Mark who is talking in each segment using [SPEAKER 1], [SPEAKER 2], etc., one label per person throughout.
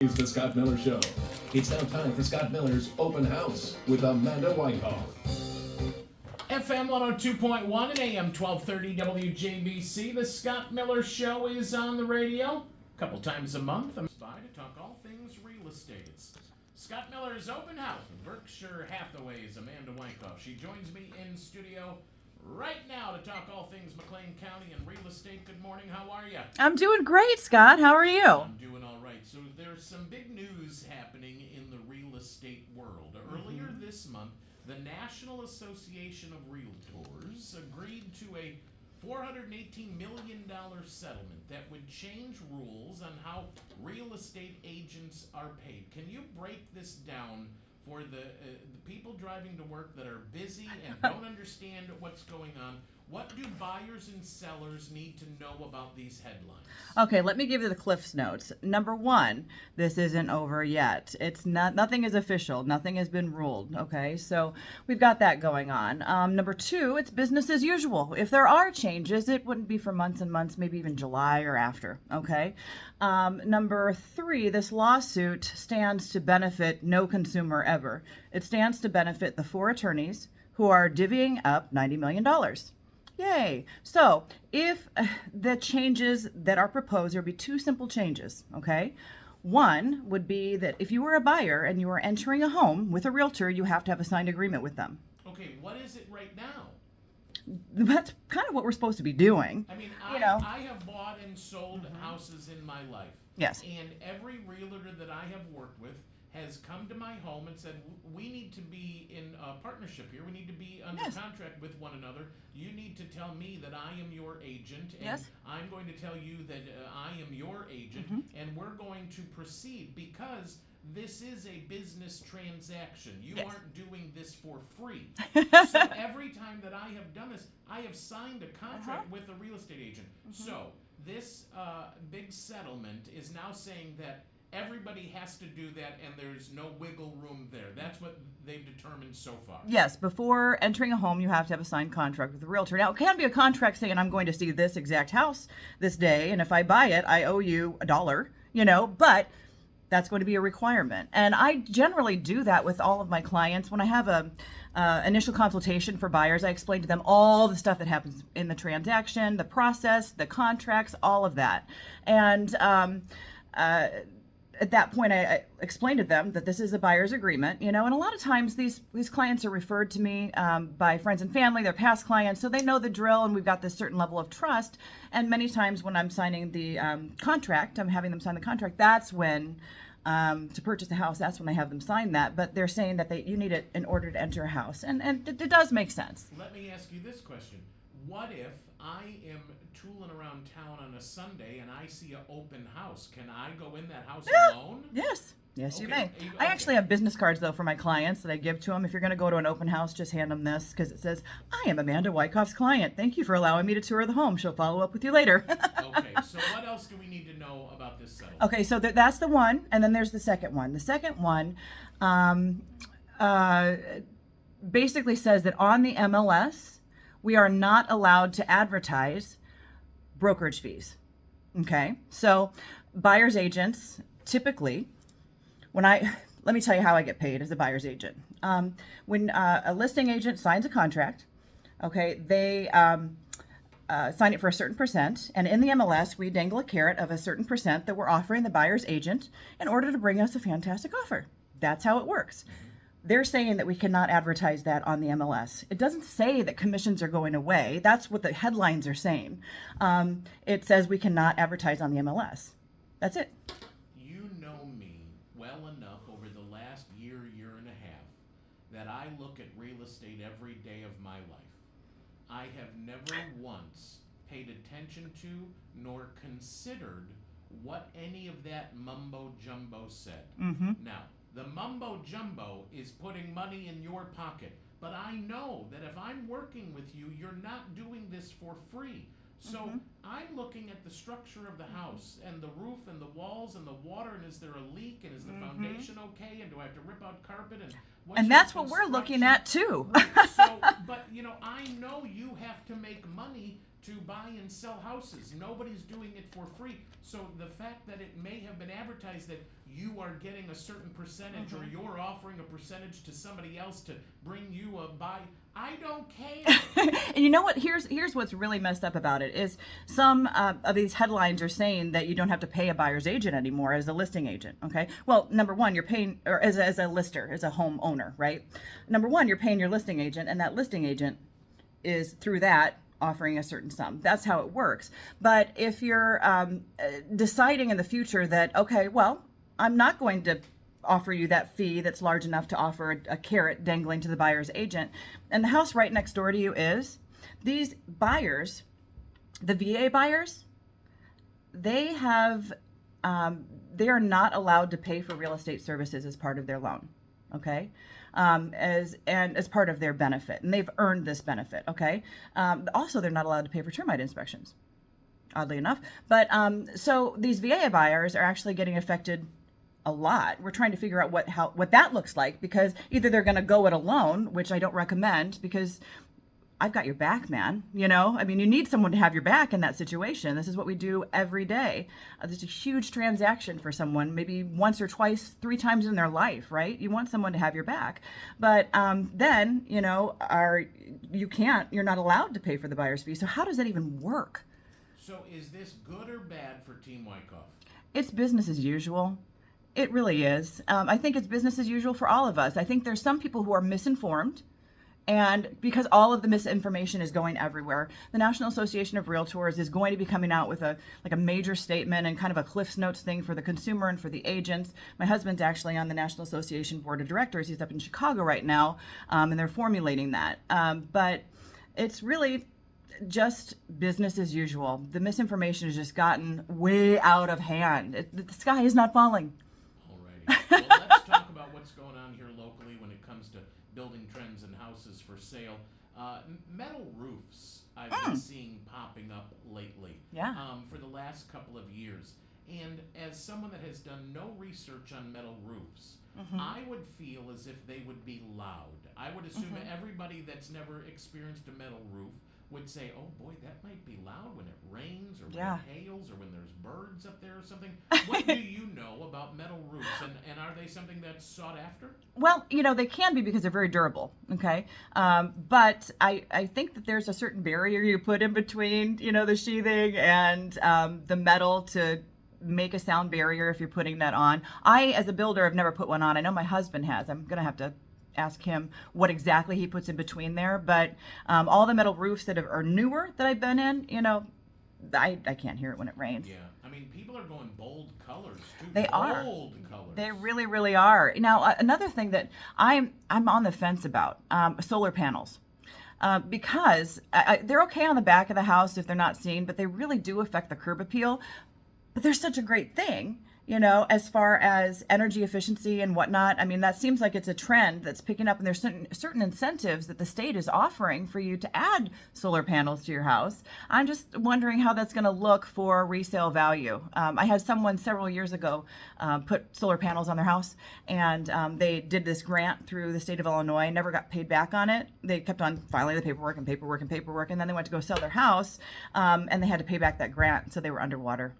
[SPEAKER 1] It's the Scott Miller Show. It's now time for Scott Miller's Open House with Amanda Wycoff.
[SPEAKER 2] FM 102.1 and AM 1230 WJBC. The Scott Miller Show is on the radio a couple times a month. I'm by to talk all things real estate. It's Scott Miller's Open House with Berkshire Hathaway's Amanda Wycoff. She joins me in studio right now to talk all things McLean County and real estate. Good morning. How are you?
[SPEAKER 3] I'm doing great, Scott. How are you?
[SPEAKER 2] I'm doing all right. So there's some big news happening in the real estate world. Earlier this month, the National Association of Realtors agreed to a $418 million settlement that would change rules on how real estate agents are paid. Can you break this down for the people driving to work that are busy and don't understand what's going on? What do buyers and sellers need to know about these headlines?
[SPEAKER 3] Okay, let me give you the Cliff's Notes. Number one, this isn't over yet. Nothing is official. Nothing has been ruled. Okay, so we've got that going on. Number two, it's business as usual. If there are changes, it wouldn't be for months and months, maybe even July or after. Okay. Number three, this lawsuit stands to benefit no consumer ever. It stands to benefit the four attorneys who are divvying up $90 million. Yay. So if the changes that are proposed, there would be two simple changes, okay? One would be that if you were a buyer and you were entering a home with a realtor, you have to have a signed agreement with them.
[SPEAKER 2] Okay, what is it right now?
[SPEAKER 3] That's kind of what we're supposed to be doing.
[SPEAKER 2] I mean, I have bought and sold houses in my life.
[SPEAKER 3] Yes.
[SPEAKER 2] And every realtor that I have worked with has come to my home and said, we need to be in a partnership here. We need to be under contract with one another. You need to tell me that I am your agent, and I'm going to tell you that I am your agent, and we're going to proceed because this is a business transaction. You aren't doing this for free. So every time that I have done this, I have signed a contract with a real estate agent. So this big settlement is now saying that everybody has to do that, and there's no wiggle room there. That's what they've determined so far.
[SPEAKER 3] Yes, before entering a home, you have to have a signed contract with the realtor. Now, it can be a contract saying, I'm going to see this exact house this day, and if I buy it, I owe you $1, but that's going to be a requirement. And I generally do that with all of my clients. When I have a initial consultation for buyers, I explain to them all the stuff that happens in the transaction, the process, the contracts, all of that. And at that point, I explained to them that this is a buyer's agreement, and a lot of times these clients are referred to me by friends and family, they're past clients, so they know the drill, and we've got this certain level of trust. And many times when I'm signing the contract, I'm having them sign the contract, that's when, to purchase a house, that's when I have them sign that. But they're saying that you need it in order to enter a house, and it does make sense.
[SPEAKER 2] Let me ask you this question. What if I am tooling around town on a Sunday and I see an open house? Can I go in that house alone?
[SPEAKER 3] Yes, you may.
[SPEAKER 2] Okay.
[SPEAKER 3] I actually have business cards, though, for my clients that I give to them. If you're going to go to an open house, just hand them this because it says, I am Amanda Wycoff's client. Thank you for allowing me to tour the home. She'll follow up with you later.
[SPEAKER 2] Okay, so what else do we need to know about this settlement?
[SPEAKER 3] Okay, so that's the one, and then there's the second one. The second one basically says that on the MLS, we are not allowed to advertise brokerage fees. Okay, so buyer's agents typically, let me tell you how I get paid as a buyer's agent. When a listing agent signs a contract, okay, they sign it for a certain percent, and in the MLS, we dangle a carrot of a certain percent that we're offering the buyer's agent in order to bring us a fantastic offer. That's how it works. They're saying that we cannot advertise that on the MLS. It doesn't say that commissions are going away. That's what the headlines are saying. It says we cannot advertise on the MLS. That's it.
[SPEAKER 2] You know me well enough over the last year and a half that I look at real estate every day of my life. I have never once paid attention to nor considered what any of that mumbo jumbo said. Now, the mumbo jumbo is putting money in your pocket, but I know that if I'm working with you, you're not doing this for free. So I'm looking at the structure of the house and the roof and the walls and the water, and is there a leak, and is the foundation okay, and do I have to rip out carpet, and
[SPEAKER 3] that's what we're looking at too.
[SPEAKER 2] So, but I know you have to make money to buy and sell houses. Nobody's doing it for free. So the fact that it may have been advertised that you are getting a certain percentage or you're offering a percentage to somebody else to bring you a buy, I don't care.
[SPEAKER 3] And you know what? Here's what's really messed up about it is some of these headlines are saying that you don't have to pay a buyer's agent anymore as a listing agent. Okay. Well, number one, you're paying, or as a lister, as a home owner, right? Number one, you're paying your listing agent, and that listing agent is through that offering a certain sum. That's how it works. But if you're deciding in the future that, okay, well, I'm not going to offer you that fee that's large enough to offer a carrot dangling to the buyer's agent, and the house right next door to you is, these buyers, the VA buyers, they have, they are not allowed to pay for real estate services as part of their loan. Okay. As part of their benefit, and they've earned this benefit. Okay. Also, they're not allowed to pay for termite inspections, oddly enough. But so these VA buyers are actually getting affected a lot. We're trying to figure out what that looks like, because either they're going to go it alone, which I don't recommend, because I've got your back, man. You know, I mean, you need someone to have your back in that situation. This is what we do every day. This is a huge transaction for someone, maybe once or twice, 3 times in their life, right? You want someone to have your back. But then, you know, you're not allowed to pay for the buyer's fee. So how does that even work?
[SPEAKER 2] So is this good or bad for Team Wycoff?
[SPEAKER 3] It's business as usual. It really is. I think it's business as usual for all of us. I think there's some people who are misinformed. And because all of the misinformation is going everywhere, the National Association of Realtors is going to be coming out with a major statement and kind of a Cliff's Notes thing for the consumer and for the agents. My husband's actually on the National Association Board of Directors. He's up in Chicago right now, and they're formulating that. But it's really just business as usual. The misinformation has just gotten way out of hand. The sky is not falling.
[SPEAKER 2] Alrighty. Well, let's talk about what's going on here locally when it comes to building trends and houses for sale. Metal roofs I've been seeing popping up lately.
[SPEAKER 3] Yeah.
[SPEAKER 2] For the last couple of years. And as someone that has done no research on metal roofs, I would feel as if they would be loud. I would assume everybody that's never experienced a metal roof would say, oh boy, that might be loud when it rains or when it hails or when there's birds up there or something. What do you know about metal roofs, and are they something that's sought after?
[SPEAKER 3] Well, you know, they can be because they're very durable, okay? But I think that there's a certain barrier you put in between, you know, the sheathing and the metal to make a sound barrier if you're putting that on. I, as a builder, have never put one on. I know my husband has. I'm going to have to ask him what exactly he puts in between there. But all the metal roofs that are newer that I've been in, you know, I can't hear it when it rains.
[SPEAKER 2] Yeah, I mean, people are going bold colors too.
[SPEAKER 3] They are.
[SPEAKER 2] Bold colors.
[SPEAKER 3] They really, really are. Now, another thing that I'm on the fence about, solar panels. Because they're okay on the back of the house if they're not seen, but they really do affect the curb appeal. But they're such a great thing, you know, as far as energy efficiency and whatnot. I mean, that seems like it's a trend that's picking up, and there's certain incentives that the state is offering for you to add solar panels to your house. I'm just wondering how that's going to look for resale value. I had someone several years ago put solar panels on their house, and they did this grant through the state of Illinois, never got paid back on it. They kept on filing the paperwork, and then they went to go sell their house, and they had to pay back that grant, so they were underwater.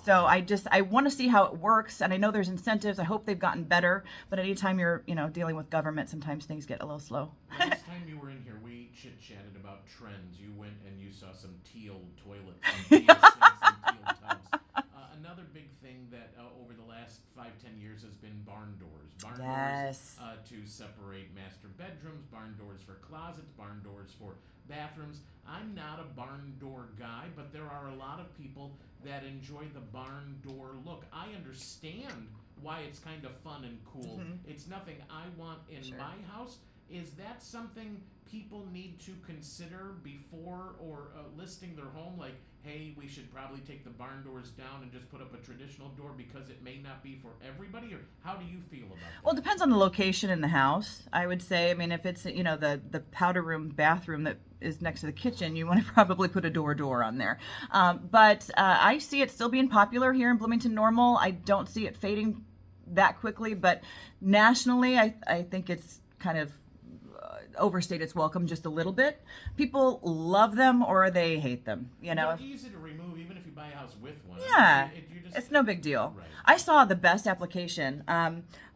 [SPEAKER 3] So I want to see how it works, and I know there's incentives. I hope they've gotten better, but anytime you're, you know, dealing with government, sometimes things get a little slow.
[SPEAKER 2] Last time you were in here, we chit-chatted about trends. You went and you saw some teal toilets, some teal sinks, and teal tubs. Another big thing that over the last 5-10 years has been barn doors. Barn doors to separate master bedrooms, barn doors for closets, barn doors for bathrooms. I'm not a barn door guy, but there are a lot of people that enjoy the barn door look. I understand why it's kind of fun and cool. It's nothing I want in my house. Is that something people need to consider before or listing their home? Like, hey, we should probably take the barn doors down and just put up a traditional door because it may not be for everybody? Or how do you feel about that?
[SPEAKER 3] Well, it depends on the location in the house, I would say. I mean, if it's, you know, the powder room bathroom that is next to the kitchen, you want to probably put a door on there. But I see it still being popular here in Bloomington Normal. I don't see it fading that quickly, but nationally, I think it's kind of overstayed its welcome just a little bit. People love them or they hate them, you know.
[SPEAKER 2] They're easy to remove, even if you buy a house with one.
[SPEAKER 3] Yeah,
[SPEAKER 2] You just,
[SPEAKER 3] it's no big deal.
[SPEAKER 2] Right.
[SPEAKER 3] I saw the best application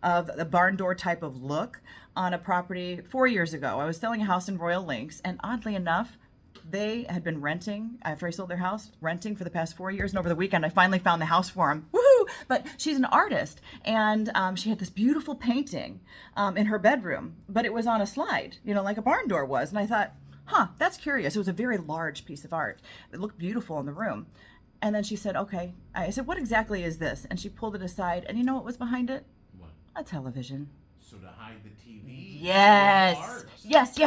[SPEAKER 3] of the barn door type of look on a property 4 years ago. I was selling a house in Royal Links, and oddly enough, they had been renting after I sold their house, renting for the past 4 years. And over the weekend, I finally found the house for them. Woohoo! But she's an artist, and she had this beautiful painting in her bedroom, but it was on a slide, you know, like a barn door was. And I thought, that's curious. It was a very large piece of art. It looked beautiful in the room. And then she said, okay. I said, what exactly is this? And she pulled it aside, and you know what was behind it?
[SPEAKER 2] What?
[SPEAKER 3] A television.
[SPEAKER 2] So to hide the TV?
[SPEAKER 3] Yes.
[SPEAKER 2] Art.
[SPEAKER 3] Yes.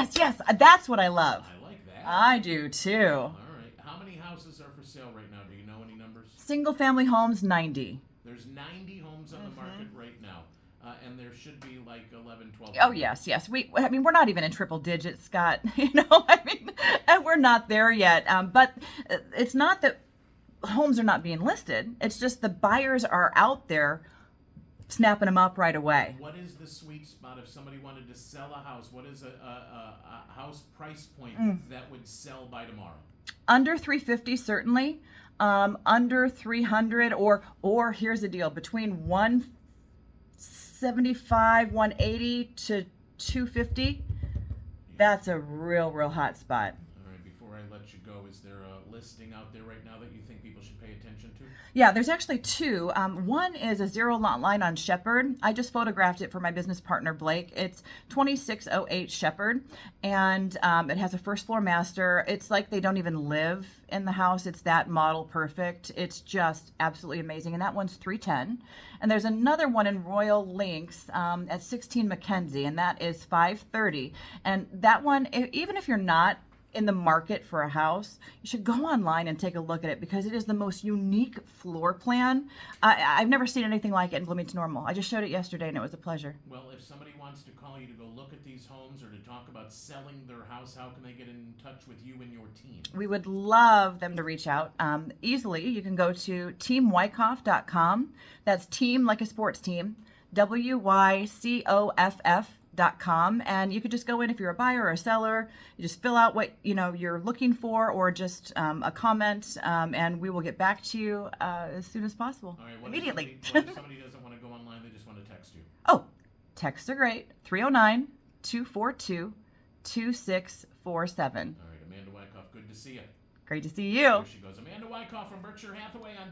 [SPEAKER 3] That's what I love.
[SPEAKER 2] I like that.
[SPEAKER 3] I do too.
[SPEAKER 2] All right. How many houses are for sale right now? Do you know any numbers?
[SPEAKER 3] Single family homes, 90.
[SPEAKER 2] There's 90 homes on the market right now. And there should be like 11, 12.
[SPEAKER 3] Oh, yes. I mean, we're not even in triple digits, Scott. You know, I mean, and we're not there yet. But it's not that homes are not being listed. It's just the buyers are out there snapping them up right away.
[SPEAKER 2] What is the sweet spot if somebody wanted to sell a house? What is a house price point that would sell by tomorrow?
[SPEAKER 3] Under 350, certainly. Under 300, or here's the deal, between 175, 180 to 250. That's a real hot spot.
[SPEAKER 2] All right, before I let you go, is there a listing out there right now that you think people should pay attention to?
[SPEAKER 3] Yeah, there's actually two. One is a 0 lot line on Shepherd. I just photographed it for my business partner, Blake. It's 2608 Shepherd, and it has a first floor master. It's like they don't even live in the house. It's that model perfect. It's just absolutely amazing. And that one's 310. And there's another one in Royal Links at 16 Mackenzie, and that is 530. And that one, even if you're not in the market for a house, you should go online and take a look at it because it is the most unique floor plan. I've never seen anything like it in Bloomington Normal. I just showed it yesterday and it was a pleasure.
[SPEAKER 2] Well, if somebody wants to call you to go look at these homes or to talk about selling their house, how can they get in touch with you and your team?
[SPEAKER 3] We would love them to reach out easily. You can go to teamwycoff.com. That's team like a sports team, WYCOFF.com, and you could just go in if you're a buyer or a seller. You just fill out what you're looking for, or just a comment, and we will get back to you as soon as possible.
[SPEAKER 2] All right,
[SPEAKER 3] Immediately.
[SPEAKER 2] What if somebody doesn't want to go online, they just want to text you?
[SPEAKER 3] Oh, texts are great. 309-242-2647.
[SPEAKER 2] All right, Amanda Wycoff, good to see you.
[SPEAKER 3] Great to see you.
[SPEAKER 2] There she goes. Amanda Wycoff from Berkshire Hathaway on